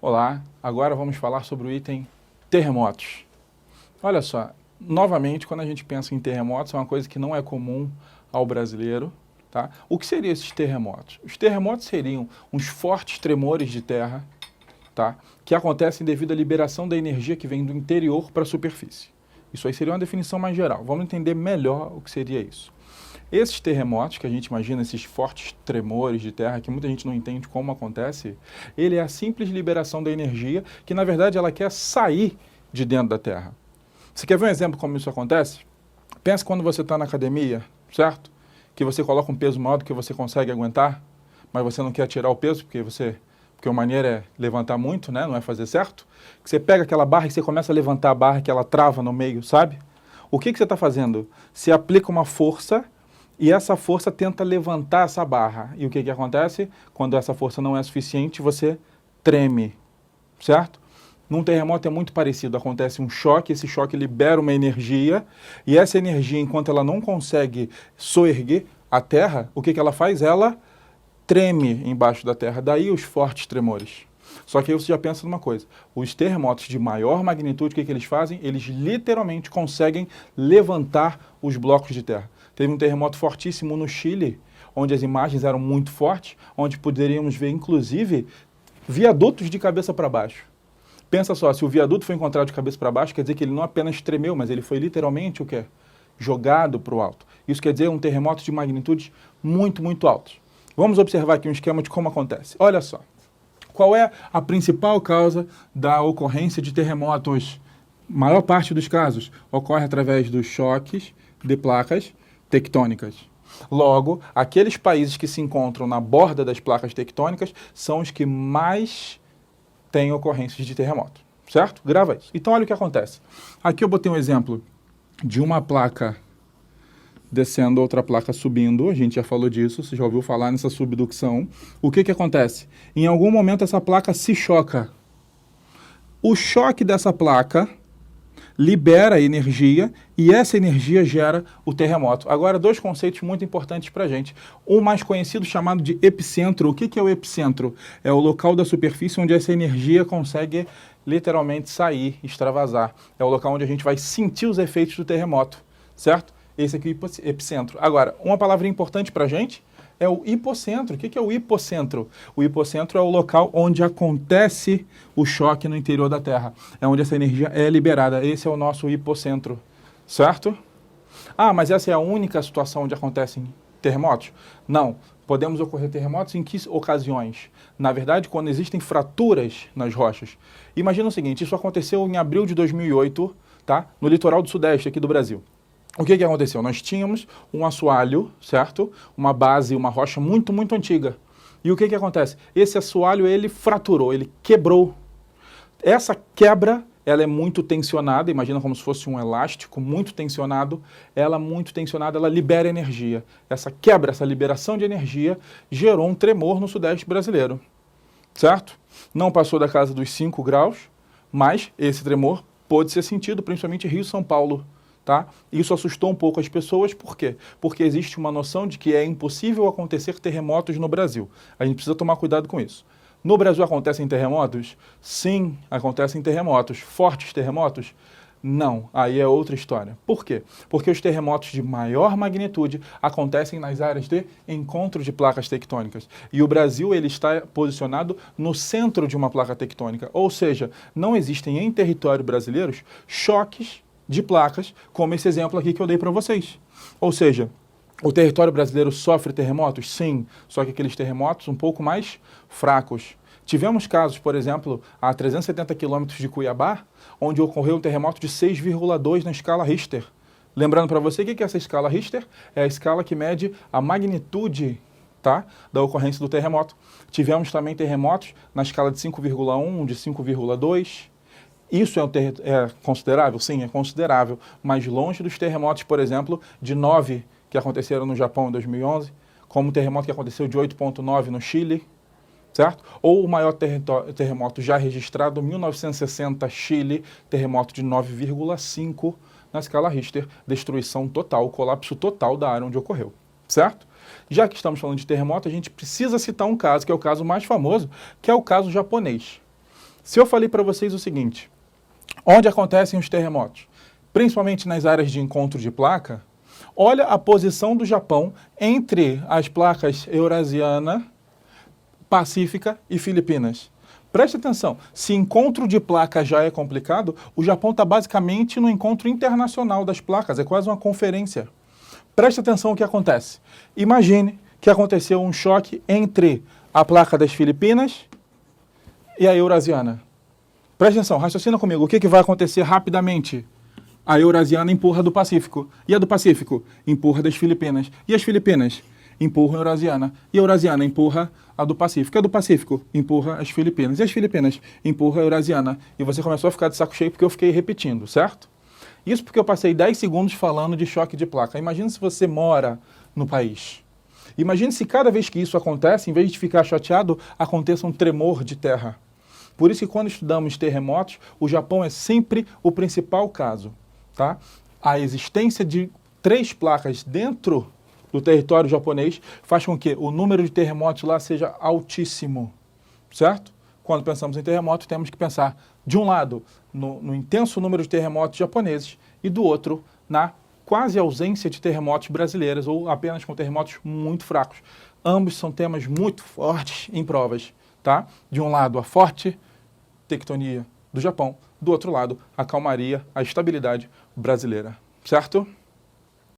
Olá, agora vamos falar sobre o item terremotos. Olha só, novamente, quando a gente pensa em terremotos, é uma coisa que não é comum ao brasileiro, tá? O que seriam esses terremotos? Os terremotos seriam uns fortes tremores de terra, tá? Que acontecem devido à liberação da energia que vem do interior para a superfície. Isso aí seria uma definição mais geral. Vamos entender melhor o que seria isso. Esses terremotos que a gente imagina, esses fortes tremores de terra, que muita gente não entende como acontece, ele é a simples liberação da energia que, na verdade, ela quer sair de dentro da terra. Você quer ver um exemplo como isso acontece? Pensa quando você está na academia, certo? Que você coloca um peso maior do que você consegue aguentar, mas você não quer tirar o peso porque a maneira é levantar muito, né? Não é fazer certo. Que você pega aquela barra e você começa a levantar a barra que ela trava no meio, sabe? O que você está fazendo? Você aplica uma força e essa força tenta levantar essa barra. E o que acontece? Quando essa força não é suficiente, você treme, certo? Num terremoto é muito parecido. Acontece um choque, esse choque libera uma energia, e essa energia, enquanto ela não consegue soerguer a terra, o que ela faz? Ela treme embaixo da terra. Daí os fortes tremores. Só que aí você já pensa numa coisa. Os terremotos de maior magnitude, o que eles fazem? Eles literalmente conseguem levantar os blocos de terra. Teve um terremoto fortíssimo no Chile, onde as imagens eram muito fortes, onde poderíamos ver, inclusive, viadutos de cabeça para baixo. Pensa só, se o viaduto foi encontrado de cabeça para baixo, quer dizer que ele não apenas tremeu, mas ele foi literalmente o quê? Jogado para o alto. Isso quer dizer um terremoto de magnitude muito, muito altos. Vamos observar aqui um esquema de como acontece. Olha só. Qual é a principal causa da ocorrência de terremotos? Maior parte dos casos ocorre através dos choques de placas tectônicas. Logo, aqueles países que se encontram na borda das placas tectônicas são os que mais têm ocorrências de terremoto, certo? Grava isso. Então, olha o que acontece. Aqui eu botei um exemplo de uma placa descendo, outra placa subindo, a gente já falou disso, você já ouviu falar nessa subducção. O que acontece? Em algum momento essa placa se choca. O choque dessa placa libera energia e essa energia gera o terremoto. Agora, dois conceitos muito importantes para a gente. Um mais conhecido chamado de epicentro. O que é o epicentro? É o local da superfície onde essa energia consegue literalmente sair, extravasar. É o local onde a gente vai sentir os efeitos do terremoto, certo? Esse aqui é o epicentro. Agora, uma palavra importante para a gente é o hipocentro. O que é o hipocentro? O hipocentro é o local onde acontece o choque no interior da Terra. É onde essa energia é liberada. Esse é o nosso hipocentro, certo? Ah, mas essa é a única situação onde acontecem terremotos? Não. Podemos ocorrer terremotos em que ocasiões? Na verdade, quando existem fraturas nas rochas. Imagina o seguinte, isso aconteceu em abril de 2008, tá? No litoral do Sudeste aqui do Brasil. O que aconteceu? Nós tínhamos um assoalho, certo? Uma base, uma rocha muito, muito antiga. E o que acontece? Esse assoalho, ele fraturou, ele quebrou. Essa quebra, ela é muito tensionada, imagina como se fosse um elástico muito tensionado. Ela muito tensionada, ela libera energia. Essa quebra, essa liberação de energia, gerou um tremor no Sudeste brasileiro, certo? Não passou da casa dos 5 graus, mas esse tremor pôde ser sentido, principalmente em Rio e São Paulo. Tá? Isso assustou um pouco as pessoas, por quê? Porque existe uma noção de que é impossível acontecer terremotos no Brasil. A gente precisa tomar cuidado com isso. No Brasil acontecem terremotos? Sim, acontecem terremotos. Fortes terremotos? Não, aí é outra história. Por quê? Porque os terremotos de maior magnitude acontecem nas áreas de encontro de placas tectônicas. E o Brasil ele está posicionado no centro de uma placa tectônica. Ou seja, não existem em território brasileiro choques de placas, como esse exemplo aqui que eu dei para vocês. Ou seja, o território brasileiro sofre terremotos? Sim, só que aqueles terremotos um pouco mais fracos. Tivemos casos, por exemplo, a 370 quilômetros de Cuiabá, onde ocorreu um terremoto de 6,2 na escala Richter. Lembrando para você, o que é essa escala Richter? É a escala que mede a magnitude, tá, da ocorrência do terremoto. Tivemos também terremotos na escala de 5,1, de 5,2. Isso é considerável? Sim, é considerável, mas longe dos terremotos, por exemplo, de 9 que aconteceram no Japão em 2011, como o terremoto que aconteceu de 8,9 no Chile, certo? Ou o maior terremoto já registrado, 1960, Chile, terremoto de 9,5 na escala Richter, destruição total, colapso total da área onde ocorreu, certo? Já que estamos falando de terremoto, a gente precisa citar um caso, que é o caso mais famoso, que é o caso japonês. Se eu falei para vocês o seguinte, onde acontecem os terremotos? Principalmente nas áreas de encontro de placa, olha a posição do Japão entre as placas Eurasiana, Pacífica e Filipinas. Preste atenção, se encontro de placa já é complicado, o Japão está basicamente no encontro internacional das placas, é quase uma conferência. Preste atenção o que acontece. Imagine que aconteceu um choque entre a placa das Filipinas e a Eurasiana. Preste atenção, raciocina comigo, o que vai acontecer rapidamente? A Eurasiana empurra do Pacífico, e a do Pacífico empurra das Filipinas, e as Filipinas empurram a Eurasiana, e a Eurasiana empurra a do Pacífico, e a do Pacífico empurra as Filipinas, e as Filipinas empurram a Eurasiana. E você começou a ficar de saco cheio porque eu fiquei repetindo, certo? Isso porque eu passei 10 segundos falando de choque de placa. Imagina se você mora no país. Imagine se cada vez que isso acontece, em vez de ficar chateado, aconteça um tremor de terra. Por isso que quando estudamos terremotos, o Japão é sempre o principal caso. Tá? A existência de 3 placas dentro do território japonês faz com que o número de terremotos lá seja altíssimo. Certo? Quando pensamos em terremoto, temos que pensar, de um lado, no intenso número de terremotos japoneses e do outro, na quase ausência de terremotos brasileiros ou apenas com terremotos muito fracos. Ambos são temas muito fortes em provas. Tá? De um lado, a forte tectonia do Japão, do outro lado, a calmaria, a estabilidade brasileira. Certo?